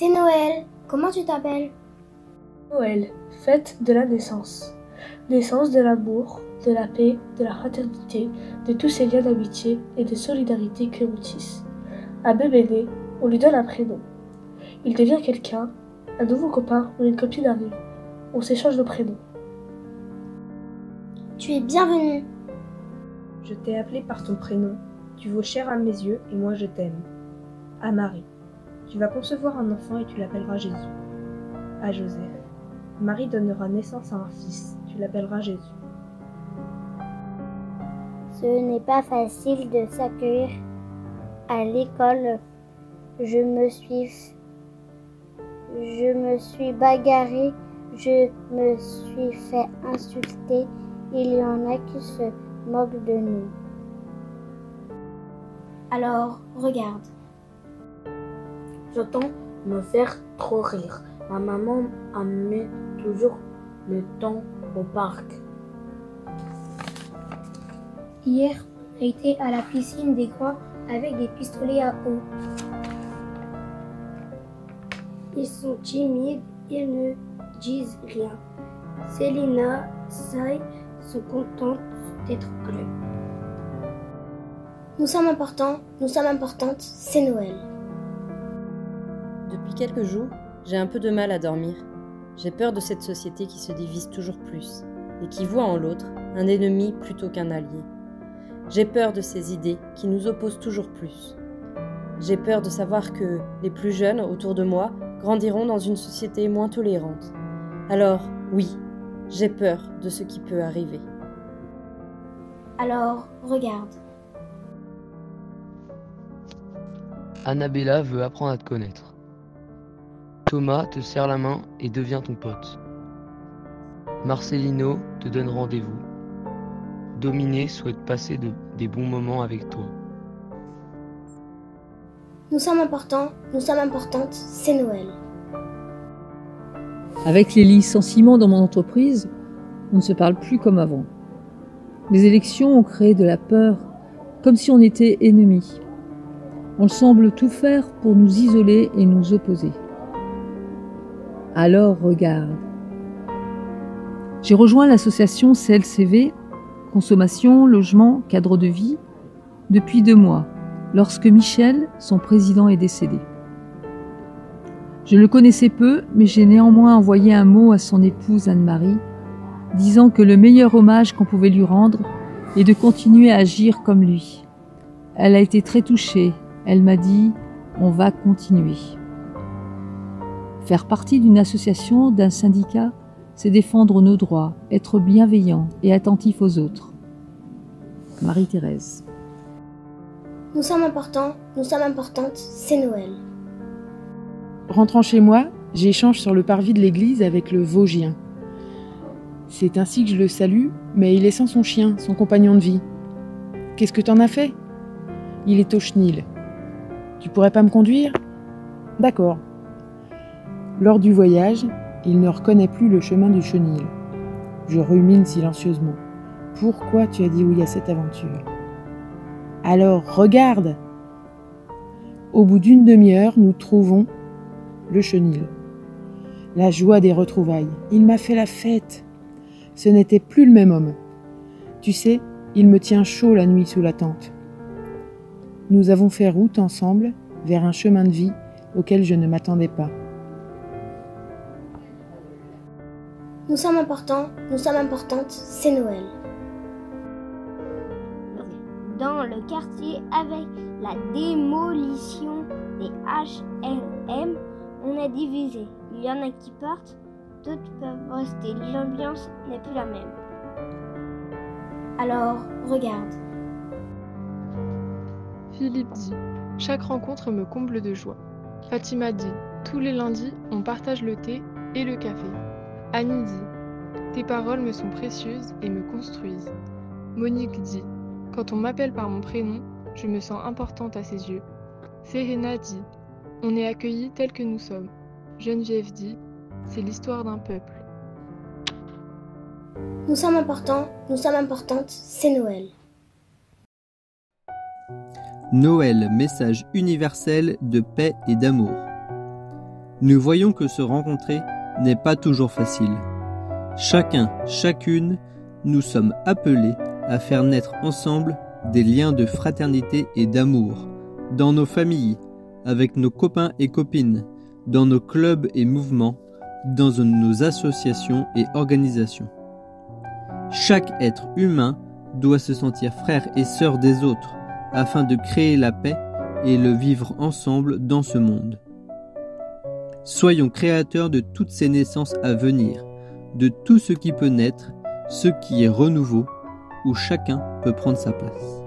C'est Noël. Comment tu t'appelles? Noël, fête de la naissance. Naissance de l'amour, de la paix, de la fraternité, de tous ces liens d'amitié et de solidarité que l'on tisse. Un bébé né, on lui donne un prénom. Il devient quelqu'un, un nouveau copain ou une copine arrive. On s'échange nos prénoms. Tu es bienvenue. Je t'ai appelé par ton prénom. Tu vaux cher à mes yeux et moi je t'aime. À Marie. Tu vas concevoir un enfant et tu l'appelleras Jésus. À Joseph. Marie donnera naissance à un fils. Tu l'appelleras Jésus. Ce n'est pas facile de s'accueillir à l'école. Je me suis bagarrée, je me suis fait insulter. Il y en a qui se moquent de nous. Alors, regarde. J'entends me faire trop rire. Ma maman amène toujours le temps au parc. Hier, on a été à la piscine des grands avec des pistolets à eau. Ils sont timides, ils ne disent rien. Célina, Sai sont contentes d'être au club. Nous sommes importantes, c'est Noël. Depuis quelques jours, j'ai un peu de mal à dormir. J'ai peur de cette société qui se divise toujours plus et qui voit en l'autre un ennemi plutôt qu'un allié. J'ai peur de ces idées qui nous opposent toujours plus. J'ai peur de savoir que les plus jeunes autour de moi grandiront dans une société moins tolérante. Alors, oui, j'ai peur de ce qui peut arriver. Alors, regarde. Annabella veut apprendre à te connaître. Thomas te serre la main et devient ton pote. Marcelino te donne rendez-vous. Dominé souhaite passer des bons moments avec toi. Nous sommes importantes, c'est Noël. Avec les licenciements dans mon entreprise, on ne se parle plus comme avant. Les élections ont créé de la peur, comme si on était ennemis. On semble tout faire pour nous isoler et nous opposer. Alors regarde. J'ai rejoint l'association CLCV, Consommation, Logement, Cadre de Vie, depuis 2 mois, lorsque Michel, son président, est décédé. Je le connaissais peu, mais j'ai néanmoins envoyé un mot à son épouse Anne-Marie, disant que le meilleur hommage qu'on pouvait lui rendre est de continuer à agir comme lui. Elle a été très touchée. Elle m'a dit « On va continuer ». Faire partie d'une association, d'un syndicat, c'est défendre nos droits, être bienveillant et attentif aux autres. Marie-Thérèse. Nous sommes importantes, c'est Noël. Rentrant chez moi, j'échange sur le parvis de l'église avec le Vosgien. C'est ainsi que je le salue, mais il est sans son chien, son compagnon de vie. Qu'est-ce que t'en as fait? Il est au chenil. Tu pourrais pas me conduire? D'accord. Lors du voyage, il ne reconnaît plus le chemin du chenil. Je rumine silencieusement. Pourquoi tu as dit oui à cette aventure? Alors, regarde! Au bout d'une demi-heure, nous trouvons le chenil. La joie des retrouvailles. Il m'a fait la fête. Ce n'était plus le même homme. Tu sais, il me tient chaud la nuit sous la tente. Nous avons fait route ensemble vers un chemin de vie auquel je ne m'attendais pas. Nous sommes importantes, c'est Noël. Dans le quartier, avec la démolition des HLM, on a divisé. Il y en a qui partent, d'autres peuvent rester. L'ambiance n'est plus la même. Alors, regarde. Philippe dit « Chaque rencontre me comble de joie ». Fatima dit « Tous les lundis, on partage le thé et le café ». Annie dit « Tes paroles me sont précieuses et me construisent ». Monique dit « Quand on m'appelle par mon prénom, je me sens importante à ses yeux ». Serena dit « On est accueillis tels que nous sommes ». Geneviève dit « C'est l'histoire d'un peuple ». Nous sommes importantes, c'est Noël. Noël, message universel de paix et d'amour. nous voyons que se rencontrer n'est pas toujours facile. Chacun, chacune, nous sommes appelés à faire naître ensemble des liens de fraternité et d'amour, dans nos familles, avec nos copains et copines, dans nos clubs et mouvements, dans nos associations et organisations. Chaque être humain doit se sentir frère et sœur des autres, afin de créer la paix et le vivre ensemble dans ce monde. Soyons créateurs de toutes ces naissances à venir, de tout ce qui peut naître, ce qui est renouveau, où chacun peut prendre sa place.